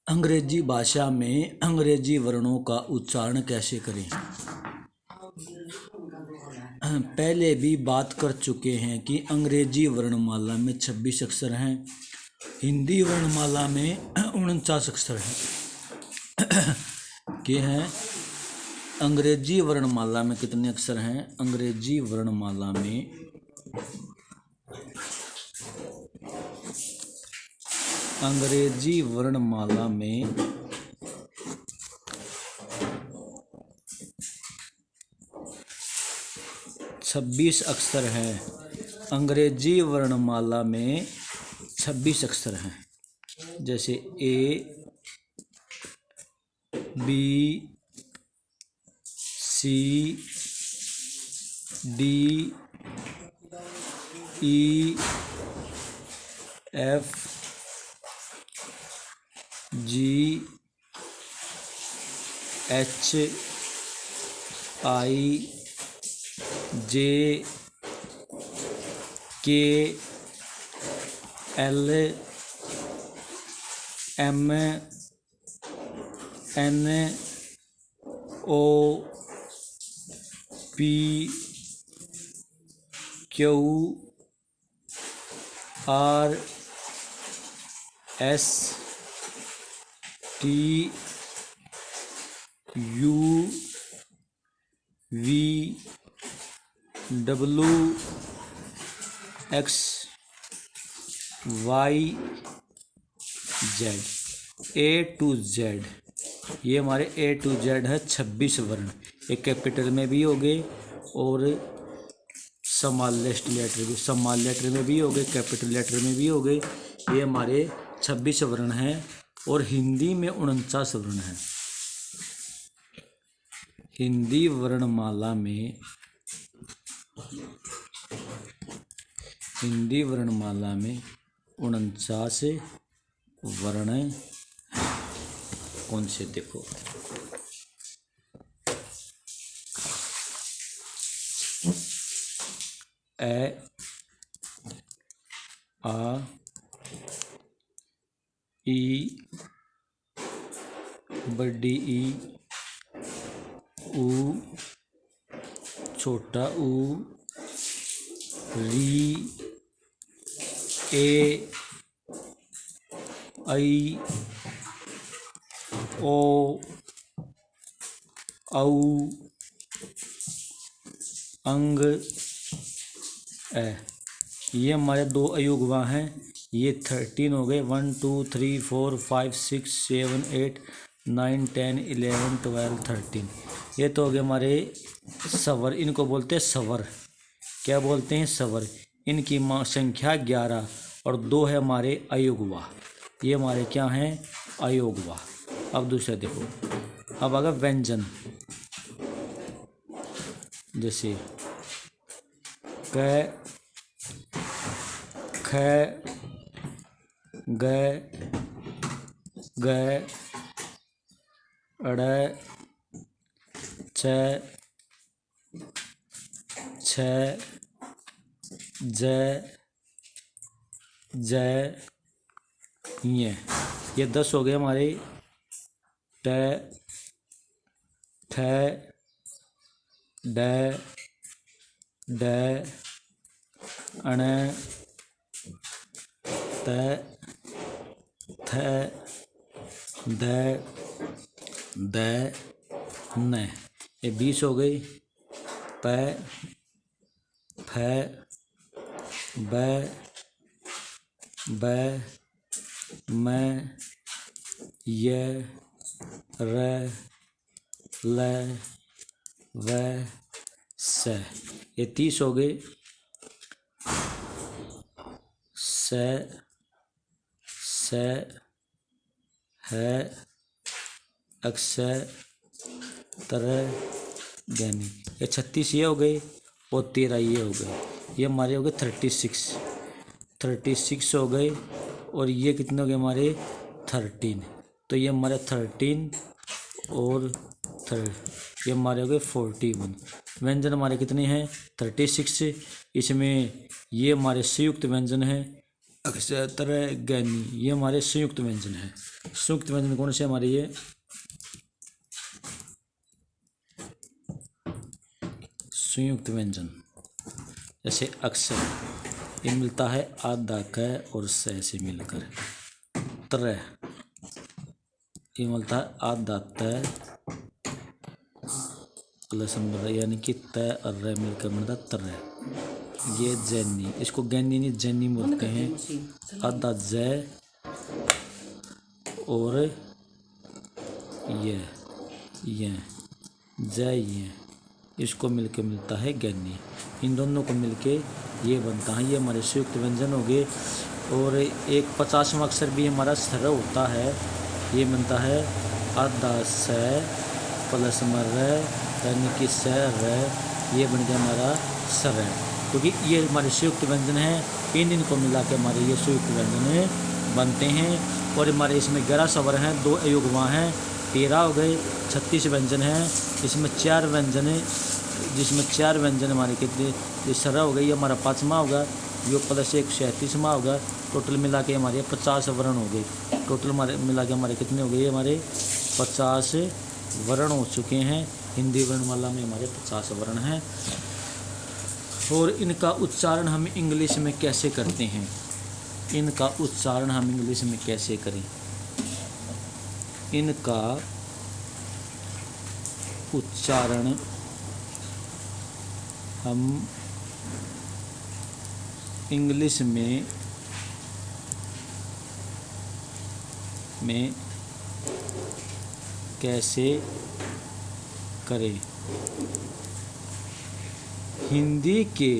अंग्रेजी भाषा में अंग्रेजी वर्णों का उच्चारण कैसे करें। पहले भी बात कर चुके हैं कि अंग्रेजी वर्णमाला में 26 अक्षर हैं, हिंदी वर्णमाला में 49 अक्षर हैं। क्या हैं? अंग्रेजी वर्णमाला में कितने अक्षर हैं? अंग्रेजी वर्णमाला में अंग्रेजी वर्णमाला में 26 अक्षर हैं। अंग्रेजी वर्णमाला में 26 अक्षर हैं, जैसे A, B, C, D, E, F, G, H, I, J, K, L, M, N, O, P, Q, R, S, T, U, V, W, X, Y, Z, A to Z. ये हमारे ए टू जेड है 26 वर्ण। एक capital में भी हो गए और स्मॉल लेटर में भी हो गए, कैपिटल लेटर में भी हो गए। ये हमारे 26 वर्ण हैं और हिंदी में 49 वर्ण हैं। हिंदी वर्णमाला में 49 वर्ण हैं। कौन से? देखो, ए, आ, ई, बड़ी ई, ऊ, छोटा ऊ, री, ए, आई, ओ, औ, अंग, ए। ये हमारे 2 अयुग्मा हैं। ये 13 हो गए। 1 2 3 4 5 6 7 8 9 10 11 12 13। ये तो हो गए हमारे स्वर। इनको बोलते हैं स्वर। क्या बोलते हैं? स्वर। इनकी संख्या 11 और 2 है हमारे अयुग्मा। ये हमारे क्या हैं? अयुग्मा। अब दूसरा देखो, अब अगर व्यंजन, जैसे क, ख, ग, ग, अड़, छ, ज, ये 10 हो गए हमारे। ट, ठ, ड, ड, अण, त, थ, द, न। ये 20 हो गई। प, फ, ब, म, य, र, ल, व, स। ये 30 हो गए। स, है, अक्ष, तर, ज्ञानी। ये 36 ये हो गए और 13 ये हो गए। ये हमारे हो गए 36 हो गए। और ये कितने हो गए हमारे? 13। तो ये हमारे 13 और ये हमारे हो गए 41। व्यंजन हमारे कितने हैं? 36। इसमें ये हमारे संयुक्त व्यंजन हैं अक्षय, तरह, गैनी, ये हमारे संयुक्त व्यंजन हैं। संयुक्त व्यंजन कौन से हमारे? ये संयुक्त व्यंजन जैसे अक्षर, ये मिलता है आधा क और स से मिलकर। तरह, ये मिलता है आधा त प्लस यानी कि त और र मिलकर मिलता तरह। ये जैनी, इसको गैनी नहीं जैनी बोलते हैं। आधा ज और ये ज, ये इसको मिलके मिलता है गैनी। इन दोनों को मिलके ये बनता है, ये हमारे संयुक्त व्यंजन हो गए। और एक 50वां अक्षर भी हमारा सर होता है, ये बनता है आधा स प्लस र यानी कि स र, ये बन गया हमारा सर। क्योंकि ये हमारे संयुक्त व्यंजन है, इनको मिला के हमारे ये संयुक्त व्यंजन बनते हैं। और हमारे इसमें 11 स्वर हैं, 2 अयुग्मा हैं, 13 हो गए, 36 व्यंजन हैं। इसमें 4 व्यंजन है, जिसमें 4 व्यंजन हमारे कितने? ये सर हो गई, हमारा 5वां होगा, यो प्लस 1 37वां होगा। टोटल मिला के हमारे 50 वर्ण हो गए। टोटल हमारे मिला के हमारे कितने हो गए? हमारे 50 वर्ण हो चुके हैं। हिंदी वर्णमाला में हमारे 50 वर्ण हैं। और इनका उच्चारण हम इंग्लिश में कैसे करते हैं? इनका उच्चारण हम इंग्लिश में कैसे करें? इनका उच्चारण हम इंग्लिश में कैसे करें? हिंदी के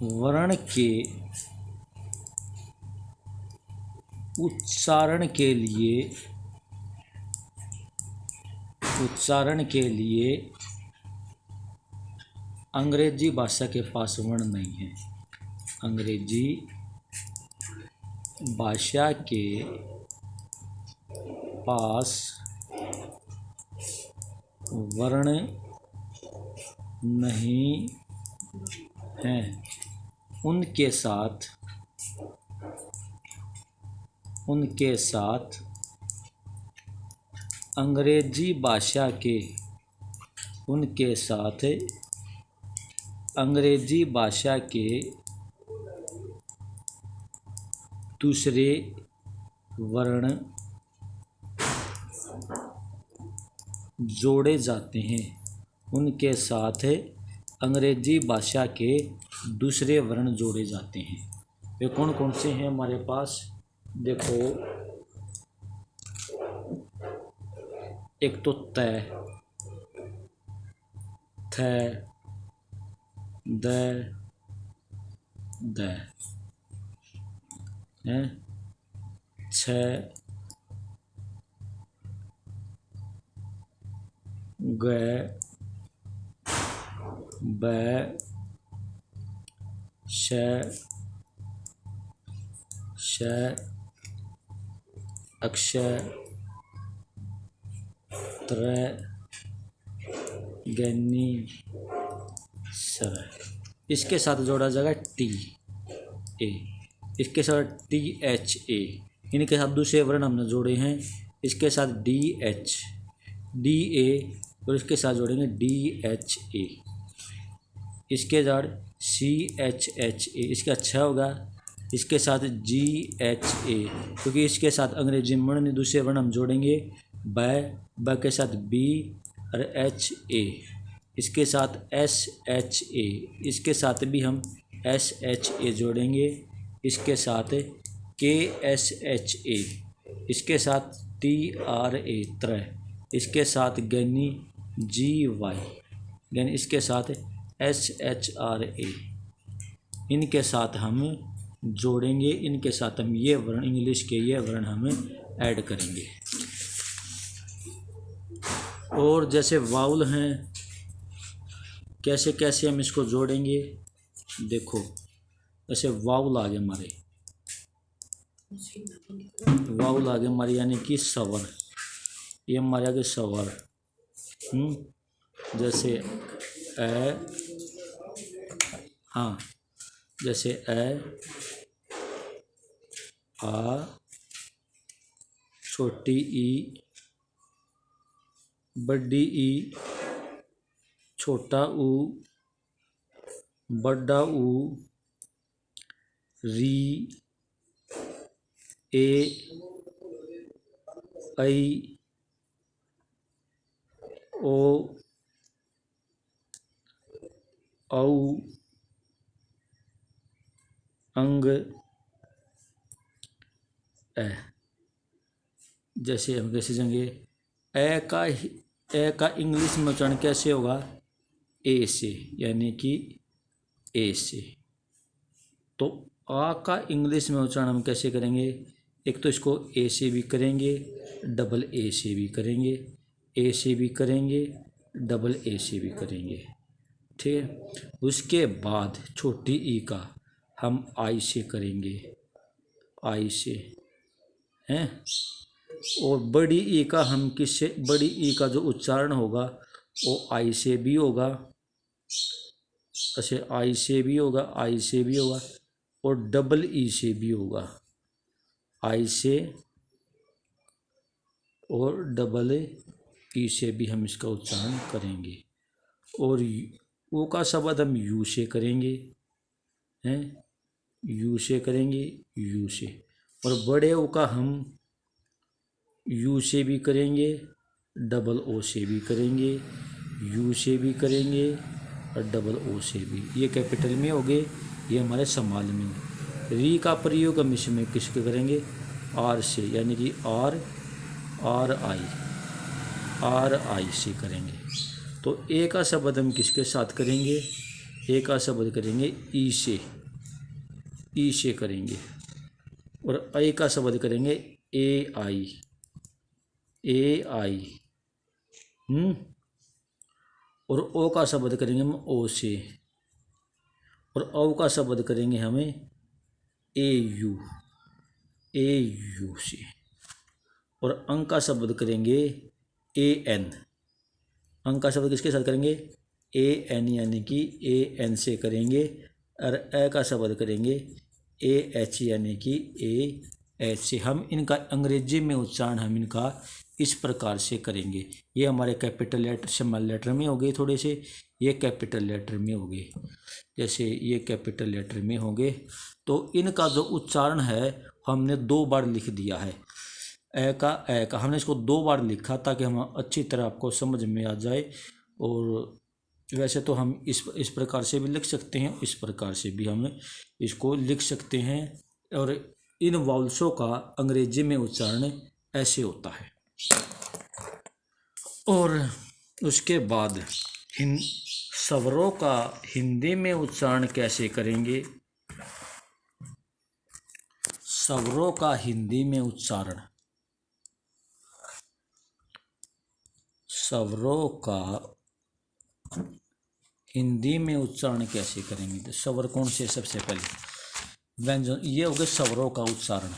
वर्ण के उच्चारण के लिए अंग्रेजी भाषा के पास वर्ण नहीं है। अंग्रेजी भाषा के पास वर्ण नहीं हैं। उनके साथ अंग्रेजी भाषा के दूसरे वर्ण जोड़े जाते हैं। उनके साथ अंग्रेजी भाषा के दूसरे वर्ण जोड़े जाते हैं। वे कौन कौन से हैं हमारे पास? देखो, एक तो त, थ, द, हैं, छ, ग, ब, श, अक्षय, त्र, गैनी, सर। इसके साथ जोड़ा जाएगा टी ए, इसके साथ टी एच ए। इनके साथ दूसरे वर्ण हमने जोड़े हैं। इसके साथ डी ए और इसके साथ जोड़ेंगे डी एच ए। इसके साथ सी एच ए, इसका अच्छा होगा। इसके साथ जी एच ए, क्योंकि इसके साथ अंग्रेजी वर्ण दूसरे वर्ण हम जोड़ेंगे। ब के साथ बी और एच ए। इसके साथ एस एच ए, इसके साथ भी हम एस एच ए जोड़ेंगे। इसके साथ के एस एच ए, इसके साथ टी आर ए, त्र। इसके साथ गैनी, जी वाई गैनी। इसके साथ एस एच आर ए, इनके साथ हम जोड़ेंगे। इनके साथ हम ये वर्ण, इंग्लिश के ये वर्ण हम ऐड करेंगे। और जैसे वाउल हैं, कैसे कैसे हम इसको जोड़ेंगे? देखो, जैसे वाउल आ गए हमारे, यानी कि स्वर। ये हमारे आगे स्वर। जैसे ए, हाँ, जैसे ए, आ, छोटी ई, बड़ी ई, छोटा ऊ, बड़ा ऊ, री, ए, आई, ओ, औ, अंग, ए। जैसे हम कैसे जाएंगे, ए का इंग्लिश में उच्चारण कैसे होगा, ए से, यानी कि ए से। तो आ का इंग्लिश में उच्चारण हम कैसे करेंगे, एक तो इसको ए से भी करेंगे, डबल ए से भी करेंगे, ए से भी करेंगे, डबल ए से भी करेंगे, ठीक है। उसके बाद छोटी ई का हम आई से करेंगे, आई से, हैं। और बड़ी ई का हम किससे, बड़ी ई का जो उच्चारण होगा वो आई से भी होगा, ऐसे आई से भी होगा, आई से भी होगा, और डबल ई से भी होगा, आई से और डबल ई से भी हम इसका उच्चारण करेंगे। और ओ का शब्द हम यू से करेंगे, हैं, यू से करेंगे, यू से। और बड़े ओ का हम यू से भी करेंगे, डबल ओ से भी करेंगे, यू से भी करेंगे और डबल ओ से भी। ये कैपिटल में हो गए, ये हमारे समाल में। री का प्रयोग हम इसमें किसके करेंगे, आर से, यानी कि आर आई से करेंगे। तो ए का शब्द हम किसके साथ करेंगे, ए का शब्द करेंगे ई से करेंगे। और आई का शब्द करेंगे ए आई, और ओ का शब्द करेंगे हम ओ से। और औ का शब्द करेंगे हमें ए यू से। और अंक का शब्द करेंगे ए एन, अंक का शब्द किसके साथ करेंगे, ए एन, यानी कि ए एन से करेंगे। और ए का शब्द करेंगे ए एच, यानी कि ए एच से। हम इनका अंग्रेजी में उच्चारण हम इनका इस प्रकार से करेंगे। ये हमारे कैपिटल लेटर, स्मॉल लेटर में हो गए थोड़े से, ये कैपिटल लेटर में हो गए, जैसे ये कैपिटल लेटर में होंगे। तो इनका जो उच्चारण है हमने 2 बार लिख दिया है। ए का हमने इसको 2 बार लिखा ताकि हम अच्छी तरह आपको समझ में आ जाए। और वैसे तो हम इस प्रकार से भी लिख सकते हैं, इस प्रकार से भी हम इसको लिख सकते हैं। और इन वाउल्सों का अंग्रेजी में उच्चारण ऐसे होता है। और उसके बाद स्वरों का हिंदी में उच्चारण कैसे करेंगे, स्वरों का हिंदी में उच्चारण, स्वरों का हिंदी में उच्चारण कैसे करेंगे। तो स्वर कौन से, सबसे पहले व्यंजन, ये हो गए स्वरों का उच्चारण।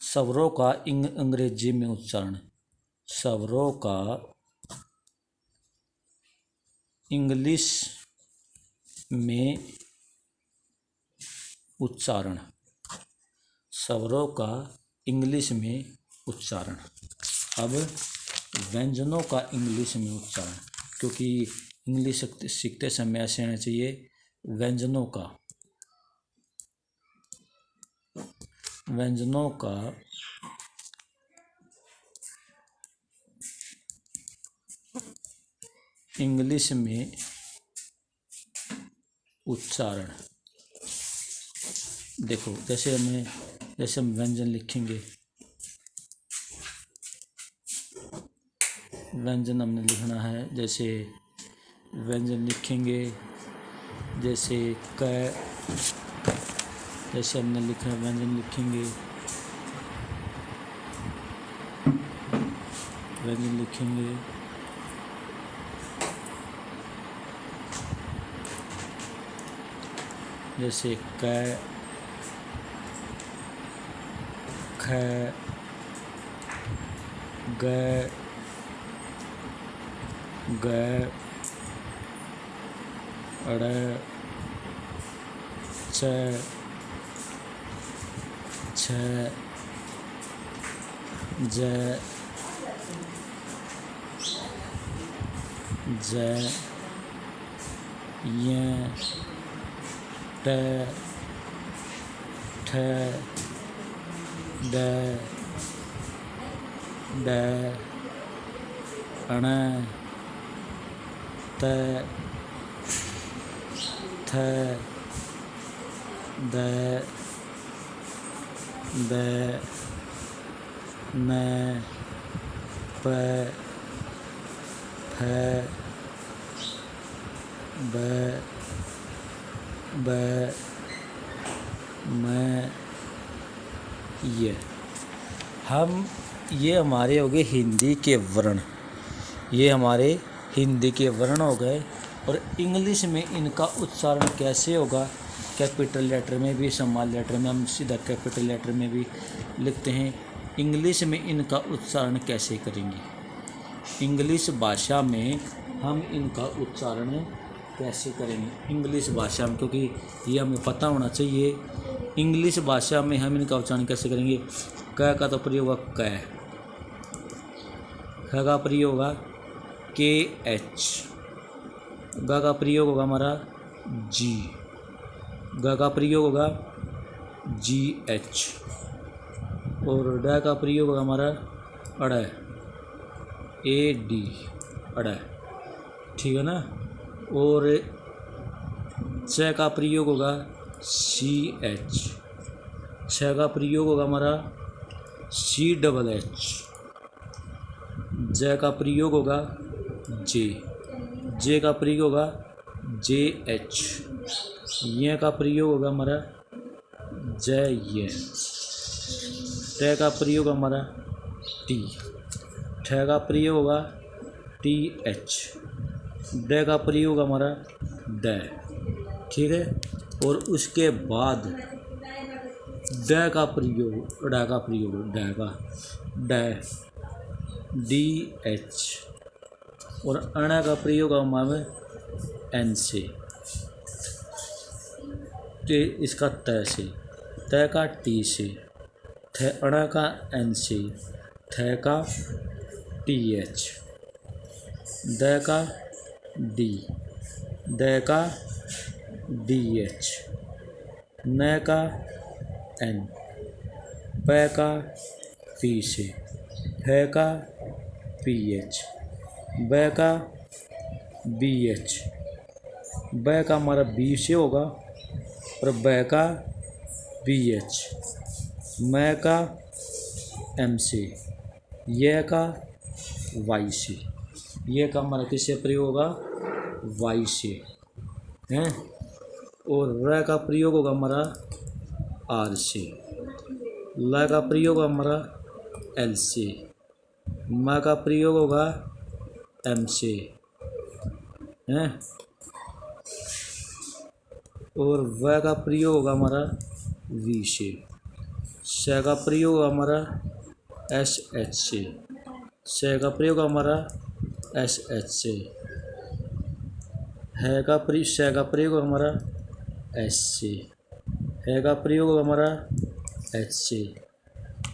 स्वरों का अंग्रेजी में उच्चारण, स्वरों का इंग्लिश में उच्चारण, स्वरों का इंग्लिश में उच्चारण। अब व्यंजनों का इंग्लिश में उच्चारण, क्योंकि इंग्लिश सीखते समय ऐसे आना चाहिए, व्यंजनों का इंग्लिश में उच्चारण। देखो जैसे हम व्यंजन लिखेंगे, व्यंजन हमने लिखना है, जैसे व्यंजन लिखेंगे, जैसे क, जैसे हमने लिखा है व्यंजन लिखेंगे, व्यंजन लिखेंगे, जैसे क, ख, ग, ग ड़ च छ ज य ट ठ ड ण त थ द न प फ ब म ये हमारे हो गए हिंदी के वर्ण। ये हमारे हिंदी के वर्ण हो गए। और इंग्लिश में इनका उच्चारण कैसे होगा? कैपिटल लेटर में भी, स्मॉल लेटर में, हम सीधा कैपिटल लेटर में भी लिखते हैं। इंग्लिश में इनका उच्चारण कैसे करेंगे? इंग्लिश भाषा में हम इनका उच्चारण कैसे करेंगे? इंग्लिश भाषा में, क्योंकि ये हमें पता होना चाहिए। इंग्लिश भाषा में हम इनका उच्चारण कैसे करेंगे? क का तो प्रयोग होगा क, ख का प्रयोग होगा के एच, ग का प्रयोग होगा हमारा जी, ग का प्रयोग होगा जी एच, और ड का प्रयोग होगा हमारा अड़, ए डी, अड़, ठीक है ना। और च का प्रयोग होगा सी एच, छ का प्रयोग होगा हमारा सी डबल एच, ज का प्रयोग होगा जे, जे का प्रयोग होगा जे एच, य का प्रयोग होगा हमारा जय ये, ट का प्रयोग हमारा टी, ठ का प्रयोग होगा टी एच, ड का प्रयोग हमारा ड, ठीक है। और उसके बाद ड का प्रयोग, ड का प्रयोग, ड का ड, डी एच, और अण का प्रयोग हमारा एन से, ते इसका त से, त का टी से, थ अण का एन से, थ का टी एच, द का डी, द का डी एच, न का एन, प का पी से, ह का पी एच, ब का बी एच, ब का हमारा बी से होगा, और ब का बी एच, म का एम से, य का वाई से, ये का हमारा किससे प्रयोग होगा? वाई से, हैं। और र का प्रयोग होगा हमारा आर से, ल का प्रयोग होगा हमारा एल से, म का प्रयोग होगा एम से, हैं। और व का प्रयोग होगा हमारा वी से, श का प्रयोग होगा हमारा एस एच से, श का प्रयोग होगा हमारा एस एच से, श का प्रयोग होगा हमारा एस से, ह का प्रयोग होगा हमारा एच से,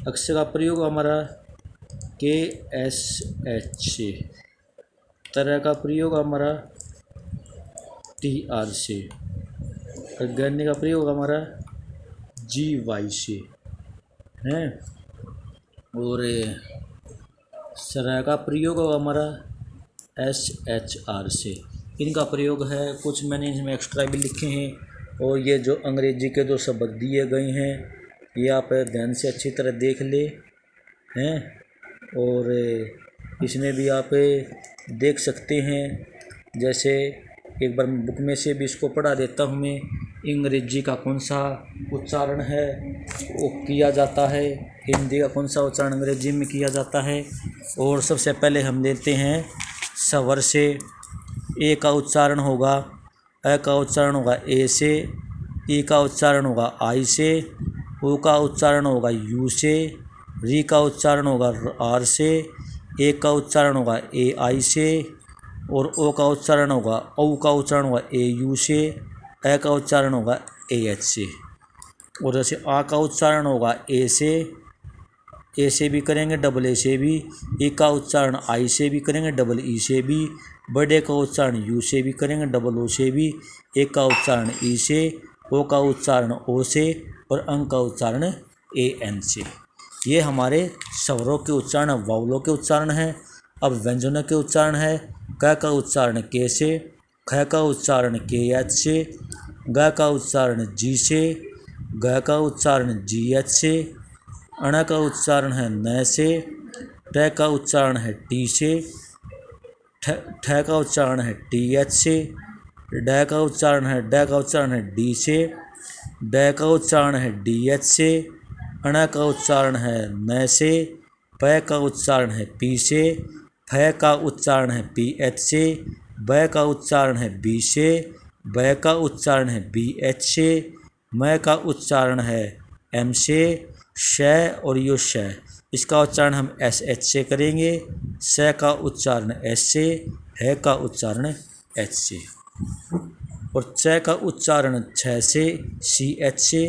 अक्ष का प्रयोग होगा हमारा के एस एच से, तरह का प्रयोग होगा हमारा टी आर से, और गण्य का प्रयोग होगा हमारा जी वाई से, हैं। और सरा का प्रयोग होगा हमारा एस एच आर से। इनका प्रयोग है, कुछ मैंने इसमें एक्स्ट्रा भी लिखे हैं। और ये जो अंग्रेजी के जो सबक दिए गए हैं ये आप ध्यान से अच्छी तरह देख ले, हैं। और इसमें भी आप देख सकते हैं, जैसे एक बार बुक में से भी इसको पढ़ा देता हूँ मैं। अंग्रेजी का कौन सा उच्चारण है वो किया जाता है, हिंदी का कौन सा उच्चारण अंग्रेजी में किया जाता है। और सबसे पहले हम लेते हैं स्वर से। ए का उच्चारण होगा, अ का उच्चारण होगा ए से, ई का उच्चारण होगा आई से, ऊ का उच्चारण होगा यू से, री का उच्चारण होगा आर से, ए का उच्चारण होगा ए आई से, और ओ का उच्चारण होगा औ का उच्चारण होगा ए यू से, ए का उच्चारण होगा ए एच से। और जैसे आ का उच्चारण होगा ए से भी करेंगे, डबल ए से भी। ई का उच्चारण आई से भी करेंगे, डबल ई से भी। बड़े का उच्चारण यू से भी करेंगे, डबल ओ से भी। ए का उच्चारण ई से, ओ का उच्चारण ओ से और अंक का उच्चारण ए एन से। ये हमारे स्वरों के उच्चारण, वावलों के उच्चारण हैं। अब व्यंजनों के उच्चारण है। क का उच्चारण के से, ख का उच्चारण के एच से, ग का उच्चारण जी से, ग का उच्चारण जी एच से, अण का उच्चारण है न से, ट का उच्चारण है टी से, ठ का उच्चारण है टी एच से, ड का उच्चारण है डी से, ड का उच्चारण है डी एच से, अण का उच्चारण है न से, प का उच्चारण है पी से, फ का उच्चारण है पी एच से, ब का उच्चारण है बी से, ब का उच्चारण है बी एच से, म का उच्चारण है एम से, श और यो श, इसका उच्चारण हम एस एच से करेंगे। स का उच्चारण एस से, ह का उच्चारण एच से। और च का उच्चारण छ से, सी एच से।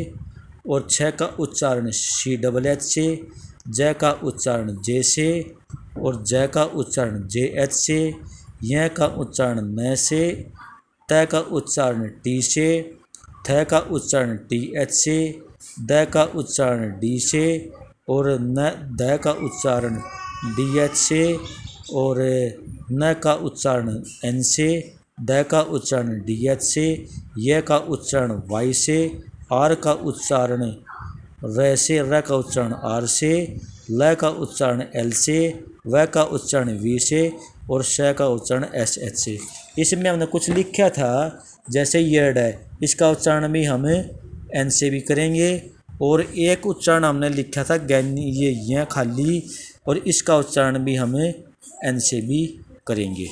और छ का उच्चारण सी डबल एच से। ज का उच्चारण जे से और ज का उच्चारण जे एच से। य का उच्चारण न से, त का उच्चारण टी से, थ का उच्चारण टी एच से, द का उच्चारण डी से और न द का उच्चारण डी एच से और न का उच्चारण एन से, द का उच्चारण डी एच से, य का उच्चारण वाई से, आर का उच्चारण र से, र का उच्चारण आर से, ल का उच्चारण एल से, व का उच्चारण वी से और श का उच्चारण एस एच से। इसमें हमने कुछ लिखा था जैसे यड है, इसका उच्चारण भी हम एन से भी करेंगे। और एक उच्चारण हमने लिखा था गैनी, ये खाली, और इसका उच्चारण भी हमें एन से भी करेंगे।